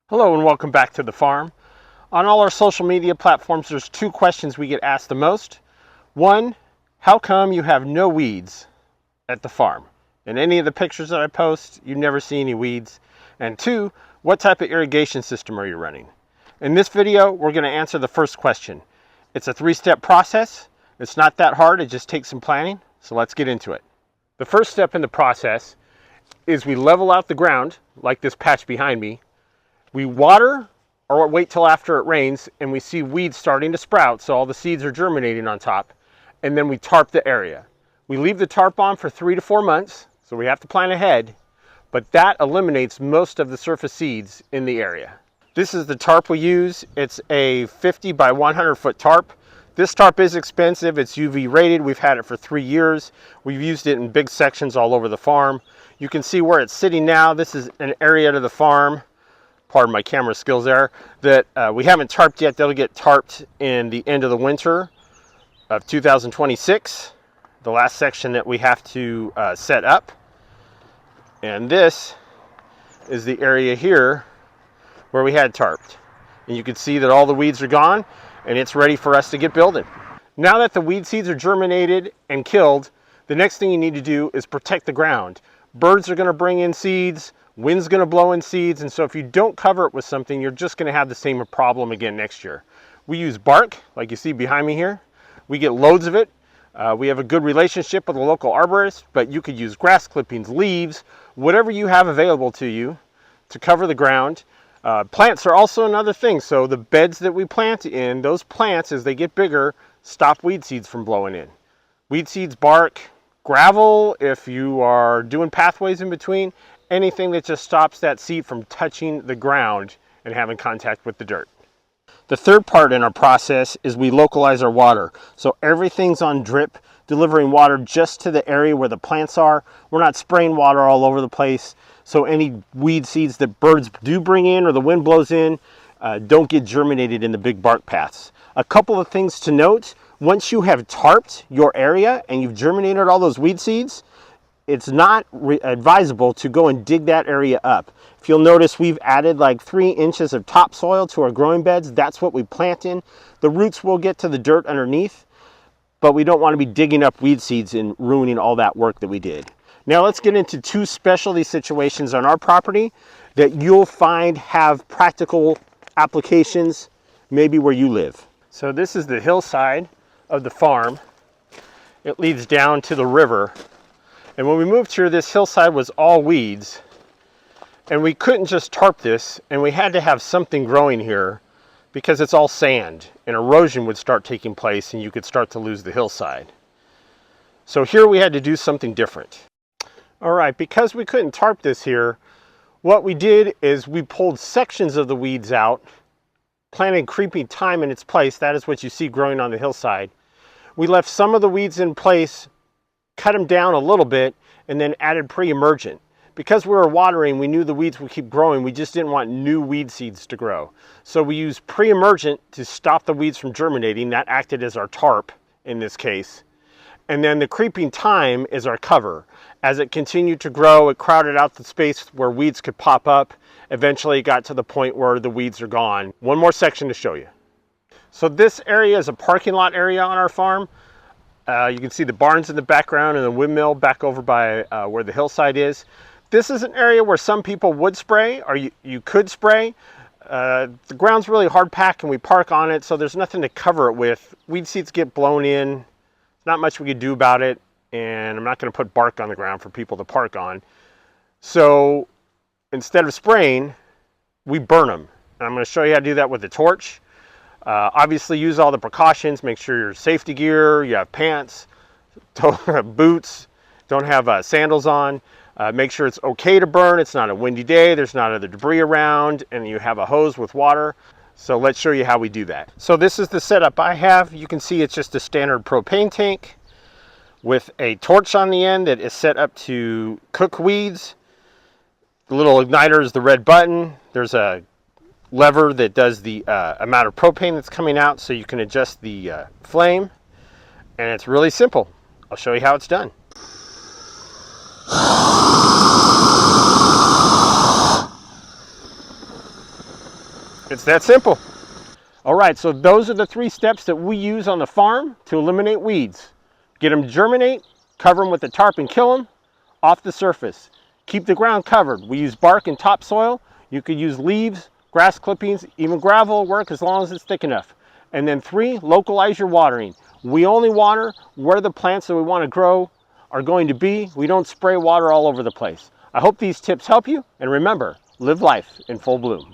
Hello and welcome back to the farm. On all our social media platforms, there's two questions we get asked the most. One, how come you have no weeds at the farm? In any of the pictures that I post, you never see any weeds. And two, what type of irrigation system are you running? In this video, we're going to answer the first question. It's a three-step process. It's not that hard, it just takes some planning. So let's get into it. The first step in the process is we level out the ground, like this patch behind me. We water or wait till after it rains and we see weeds starting to sprout, so all the seeds are germinating on top, and then we tarp the area. We leave the tarp on for 3 to 4 months, so we have to plan ahead, but that eliminates most of the surface seeds in the area. This is the tarp we use. It's a 50 by 100 foot tarp. This tarp is expensive. It's UV rated. We've had it for 3 years. We've used it in big sections all over the farm. You can see where it's sitting now. This is an area to the farm, pardon my camera skills there, that we haven't tarped yet. That'll get tarped in the end of the winter of 2026, the last section that we have to set up. And this is the area here where we had tarped. And you can see that all the weeds are gone and it's ready for us to get building. Now that the weed seeds are germinated and killed, the next thing you need to do is protect the ground. Birds are going to bring in seeds, wind's going to blow in seeds, and so if you don't cover it with something, you're just going to have the same problem again next year. We use bark, like you see behind me here. We get loads of it. We have a good relationship with a local arborist, but you could use grass clippings, leaves, whatever you have available to you to cover the ground. Plants are also another thing. So the beds that we plant in, those plants, as they get bigger, stop weed seeds from blowing in. Weed seeds, bark, gravel, if you are doing pathways in between, anything that just stops that seed from touching the ground and having contact with the dirt. The third part in our process is we localize our water. So everything's on drip, delivering water just to the area where the plants are. We're not spraying water all over the place. So any weed seeds that birds do bring in or the wind blows in don't get germinated in the big bark paths. A couple of things to note: once you have tarped your area and you've germinated all those weed seeds, it's not advisable to go and dig that area up. If you'll notice, we've added like 3 inches of topsoil to our growing beds. That's what we plant in. The roots will get to the dirt underneath, but we don't want to be digging up weed seeds and ruining all that work that we did. Now let's get into 2 specialty situations on our property that you'll find have practical applications maybe where you live. So this is the hillside of the farm. It leads down to the river. And when we moved here, this hillside was all weeds, and we couldn't just tarp this, and we had to have something growing here because it's all sand, and erosion would start taking place and you could start to lose the hillside. So here we had to do something different. All right, because we couldn't tarp this here, what we did is we pulled sections of the weeds out, planted creeping thyme in its place. That is what you see growing on the hillside. We left some of the weeds in place, cut them down a little bit, and then added pre-emergent. Because we were watering, we knew the weeds would keep growing. We just didn't want new weed seeds to grow. So we used pre-emergent to stop the weeds from germinating. That acted as our tarp in this case. And then the creeping thyme is our cover. As it continued to grow, it crowded out the space where weeds could pop up. Eventually it got to the point where the weeds are gone. One more section to show you. So this area is a parking lot area on our farm. You can see the barns in the background and the windmill back over by where the hillside is. This is an area where some people would spray, or you could spray. The ground's really hard packed and we park on it, so there's nothing to cover it with. Weed seeds get blown in. There's not much we could do about it, and I'm not going to put bark on the ground for people to park on. So instead of spraying, we burn them. And I'm going to show you how to do that with a torch. Obviously use all the precautions. Make sure your safety gear, you have pants, boots, don't have sandals on. Make sure it's okay to burn. It's not a windy day, there's not other debris around, and you have a hose with water. So let's show you how we do that. So this is the setup I have. You can see it's just a standard propane tank with a torch on the end that is set up to cook weeds. The little igniter is the red button. There's a lever that does the amount of propane that's coming out, so you can adjust the flame, and it's really simple. I'll show you how it's done. It's that simple. All right, so those are the 3 steps that we use on the farm to eliminate weeds. Get them germinate, cover them with a tarp and kill them off the surface. Keep the ground covered. We use bark and topsoil. You could use leaves, grass clippings, even gravel will work as long as it's thick enough. And then 3, localize your watering. We only water where the plants that we want to grow are going to be. We don't spray water all over the place. I hope these tips help you, and remember, live life in full bloom.